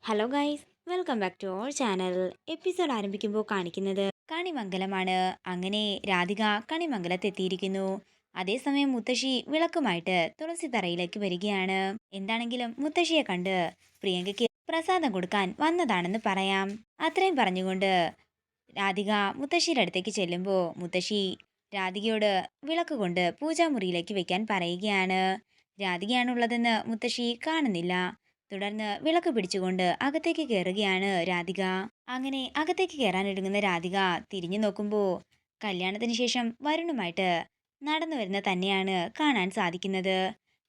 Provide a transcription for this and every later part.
Hello guys, welcome back to our channel. Episode ആരംഭിക്കുമ്പോൾ കാണിക്കുന്നത് കണിമംഗലമാണ്. അങ്ങനെ രാധിക കണിമംഗലത്ത് എത്തിയിരിക്കുന്നു. അതേസമയം മുത്തശ്ശി വിളക്കുമായിട്ട് തുളസി തറയിലേക്ക് വരികയാണ്. എന്താണെങ്കിലും മുത്തശ്ശിയെ കണ്ട് പ്രിയങ്കയ്ക്ക് പ്രസാദം കൊടുക്കാൻ വന്നതാണെന്ന് പറയാം. അത്രയും പറഞ്ഞുകൊണ്ട് രാധിക മുത്തശ്ശിയുടെ അടുത്തേക്ക് ചെല്ലുമ്പോൾ മുത്തശ്ശി രാധികയോട് വിളക്ക് കൊണ്ട് പൂജാമുറിയിലേക്ക് വെക്കാൻ പറയുകയാണ്. രാധികയാണുള്ളതെന്ന് മുത്തശ്ശി കാണുന്നില്ല. തുടർന്ന് വിളക്ക് പിടിച്ചുകൊണ്ട് അകത്തേക്ക് കയറുകയാണ് രാധിക. അങ്ങനെ അകത്തേക്ക് കയറാനൊരുങ്ങുന്ന രാധിക തിരിഞ്ഞു നോക്കുമ്പോൾ കല്യാണത്തിന് ശേഷം വരുണുമായിട്ട് നടന്നു വരുന്ന തന്നെയാണ് കാണാൻ സാധിക്കുന്നത്.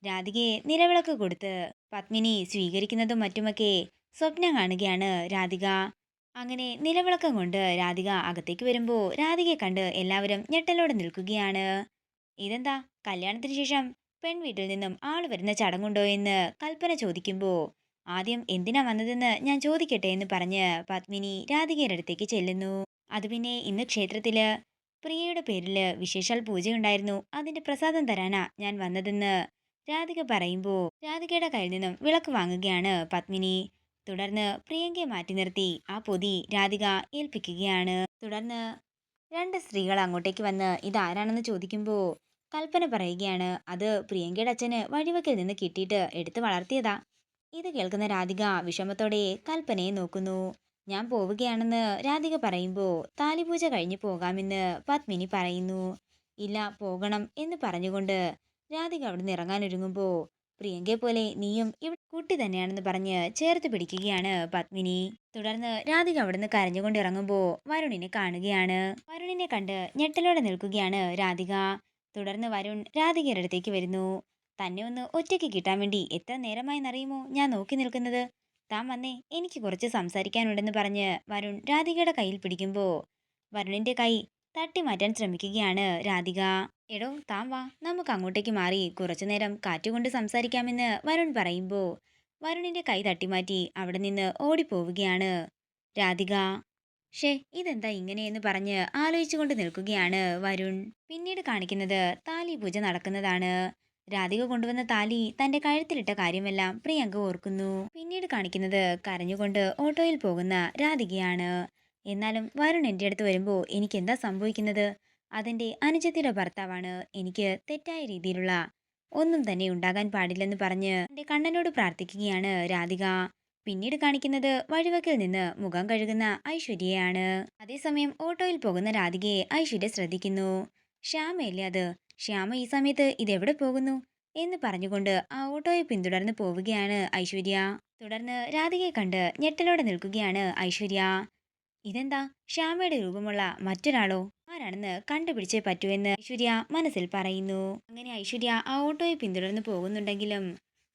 രാധികയെ നിലവിളക്ക് കൊടുത്ത് പത്മിനി സ്വീകരിക്കുന്നതും മറ്റുമൊക്കെ സ്വപ്നം കാണുകയാണ് രാധിക. അങ്ങനെ നിലവിളക്കം കൊണ്ട് രാധിക അകത്തേക്ക് വരുമ്പോൾ രാധികയെ കണ്ട് എല്ലാവരും ഞെട്ടലോടെ നിൽക്കുകയാണ്. ഇതെന്താ, കല്യാണത്തിന് ശേഷം പെൺവീട്ടിൽ നിന്നും ആള് വരുന്ന ചടങ്ങുണ്ടോ എന്ന് കൽപ്പന ചോദിക്കുമ്പോൾ ആദ്യം എന്തിനാ വന്നതെന്ന് ഞാൻ ചോദിക്കട്ടെ എന്ന് പറഞ്ഞ് പത്മിനി രാധികയുടെ അടുത്തേക്ക് ചെല്ലുന്നു. അത് പിന്നെ ഇന്ന് ക്ഷേത്രത്തില് പ്രിയയുടെ പേരില് വിശേഷാൽ പൂജയുണ്ടായിരുന്നു, അതിന്റെ പ്രസാദം തരാനാ ഞാൻ വന്നതെന്ന് രാധിക പറയുമ്പോൾ രാധികയുടെ കയ്യിൽ നിന്നും വിളക്ക് വാങ്ങുകയാണ് പത്മിനി. തുടർന്ന് പ്രിയങ്കയെ മാറ്റി നിർത്തി ആ പൊതി രാധിക ഏൽപ്പിക്കുകയാണ്. തുടർന്ന് രണ്ട് സ്ത്രീകൾ അങ്ങോട്ടേക്ക് വന്ന് ഇതാരാണെന്ന് ചോദിക്കുമ്പോൾ കൽപ്പന പറയുകയാണ്, അത് പ്രിയങ്കയുടെ അച്ഛന് വഴിവക്കിൽ നിന്ന് കിട്ടിയിട്ട് എടുത്തു വളർത്തിയതാ. ഇത് കേൾക്കുന്ന രാധിക വിഷമത്തോടെ കൽപ്പനയെ നോക്കുന്നു. ഞാൻ പോവുകയാണെന്ന് രാധിക പറയുമ്പോൾ താലിപൂജ കഴിഞ്ഞു പോകാമെന്ന് പത്മിനി പറയുന്നു. ഇല്ല, പോകണം എന്ന് പറഞ്ഞുകൊണ്ട് രാധിക അവിടുന്ന് ഇറങ്ങാനൊരുങ്ങുമ്പോൾ പ്രിയങ്കയെ പോലെ നീയും ഇവിടെ കുട്ടി തന്നെയാണെന്ന് പറഞ്ഞ് ചേർത്ത് പിടിക്കുകയാണ് പത്മിനി. തുടർന്ന് രാധിക അവിടുന്ന് കരഞ്ഞുകൊണ്ട് ഇറങ്ങുമ്പോൾ വരുണിനെ കാണുകയാണ്. വരുണിനെ കണ്ട് ഞെട്ടലോടെ നിൽക്കുകയാണ് രാധിക. തുടർന്ന് വരുൺ രാധികയുടെ അടുത്തേക്ക് വരുന്നു. തന്നെ ഒന്ന് ഒറ്റയ്ക്ക് കിട്ടാൻ വേണ്ടി എത്ര നേരമായി എന്നറിയുമോ ഞാൻ നോക്കി നിൽക്കുന്നത്. താൻ വന്നേ, എനിക്ക് കുറച്ച് സംസാരിക്കാനുണ്ടെന്ന് പറഞ്ഞ് വരുൺ രാധികയുടെ കയ്യിൽ പിടിക്കുമ്പോൾ വരുണിന്റെ കൈ തട്ടി മാറ്റാൻ ശ്രമിക്കുകയാണ് രാധിക. എടോ താൻ വാ, നമുക്ക് അങ്ങോട്ടേക്ക് മാറി കുറച്ചു നേരം കാറ്റുകൊണ്ട് സംസാരിക്കാമെന്ന് വരുൺ പറയുമ്പോൾ വരുണിന്റെ കൈ തട്ടിമാറ്റി അവിടെ നിന്ന് ഓടിപ്പോവുകയാണ് രാധിക. ഷേ, ഇതെന്താ ഇങ്ങനെയെന്ന് പറഞ്ഞ് ആലോചിച്ചുകൊണ്ട് നിൽക്കുകയാണ് വരുൺ. പിന്നീട് കാണിക്കുന്നത് താലി പൂജ നടക്കുന്നതാണ്. രാധിക കൊണ്ടുവന്ന താലി തന്റെ കഴുത്തിലിട്ട കാര്യമെല്ലാം പ്രിയങ്ക ഓർക്കുന്നു. പിന്നീട് കാണിക്കുന്നത് കരഞ്ഞുകൊണ്ട് ഓട്ടോയിൽ പോകുന്ന രാധികയാണ്. എന്നാലും വരുൺ എൻ്റെ അടുത്ത് വരുമ്പോൾ എനിക്ക് എന്താ സംഭവിക്കുന്നത്? അതെന്റെ അനുജത്തിയുടെ ഭർത്താവാണ്, എനിക്ക് തെറ്റായ രീതിയിലുള്ള ഒന്നും തന്നെ ഉണ്ടാകാൻ പാടില്ലെന്ന് പറഞ്ഞ് എന്റെ കണ്ണനോട് പ്രാർത്ഥിക്കുകയാണ് രാധിക. പിന്നീട് കാണിക്കുന്നത് വഴിവക്കിൽ നിന്ന് മുഖം കഴുകുന്ന ഐശ്വര്യയാണ്. അതേസമയം ഓട്ടോയിൽ പോകുന്ന രാധികയെ ഐശ്വര്യ ശ്രദ്ധിക്കുന്നു. ശ്യാമയല്ലേ അത്? ശ്യാമ ഈ സമയത്ത് ഇതെവിടെ പോകുന്നു എന്ന് പറഞ്ഞുകൊണ്ട് ആ ഓട്ടോയെ പിന്തുടർന്ന് പോവുകയാണ് ഐശ്വര്യ. തുടർന്ന് രാധികയെ കണ്ട് ഞെട്ടലോടെ നിൽക്കുകയാണ് ഐശ്വര്യ. ഇതെന്താ, ശ്യാമയുടെ രൂപമുള്ള മറ്റൊരാളോ? ആരാണെന്ന് കണ്ടുപിടിച്ചേ പറ്റൂ എന്ന് ഐശ്വര്യ മനസ്സിൽ പറയുന്നു. അങ്ങനെ ഐശ്വര്യ ആ ഓട്ടോയെ പിന്തുടർന്ന് പോകുന്നുണ്ടെങ്കിലും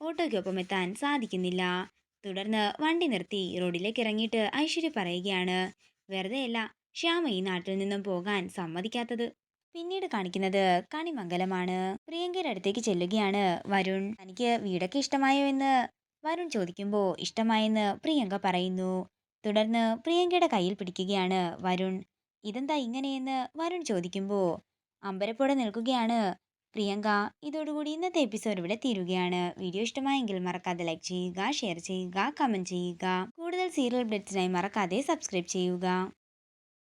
ഓട്ടോയ്ക്കൊപ്പം എത്താൻ സാധിക്കുന്നില്ല. തുടർന്ന് വണ്ടി നിർത്തി റോഡിലേക്ക് ഇറങ്ങിയിട്ട് ഐശ്വര്യ പറയുകയാണ്, വെറുതെയല്ല ശ്യാമ ഈ നാട്ടിൽ നിന്നും പോകാൻ സമ്മതിക്കാത്തത്. പിന്നീട് കാണിക്കുന്നത് കണിമംഗലമാണ്. പ്രിയങ്കയുടെ അടുത്തേക്ക് ചെല്ലുകയാണ് വരുൺ. തനിക്ക് വീടൊക്കെ ഇഷ്ടമായോ എന്ന് വരുൺ ചോദിക്കുമ്പോൾ ഇഷ്ടമായെന്ന് പ്രിയങ്ക പറയുന്നു. തുടർന്ന് പ്രിയങ്കയുടെ കയ്യിൽ പിടിക്കുകയാണ് വരുൺ. ഇതെന്താ ഇങ്ങനെയെന്ന് വരുൺ ചോദിക്കുമ്പോൾ അമ്പരപ്പോടെ നിൽക്കുകയാണ് പ്രിയങ്ക. ഇതോടുകൂടി ഇന്നത്തെ എപ്പിസോഡ് ഇവിടെ തീരുകയാണ്. വീഡിയോ ഇഷ്ടമായെങ്കിൽ മറക്കാതെ ലൈക്ക് ചെയ്യുക, ഷെയർ ചെയ്യുക, കമന്റ് ചെയ്യുക. കൂടുതൽ സീരിയൽ അപ്ഡേറ്റ്സിനായി മറക്കാതെ സബ്സ്ക്രൈബ് ചെയ്യുക.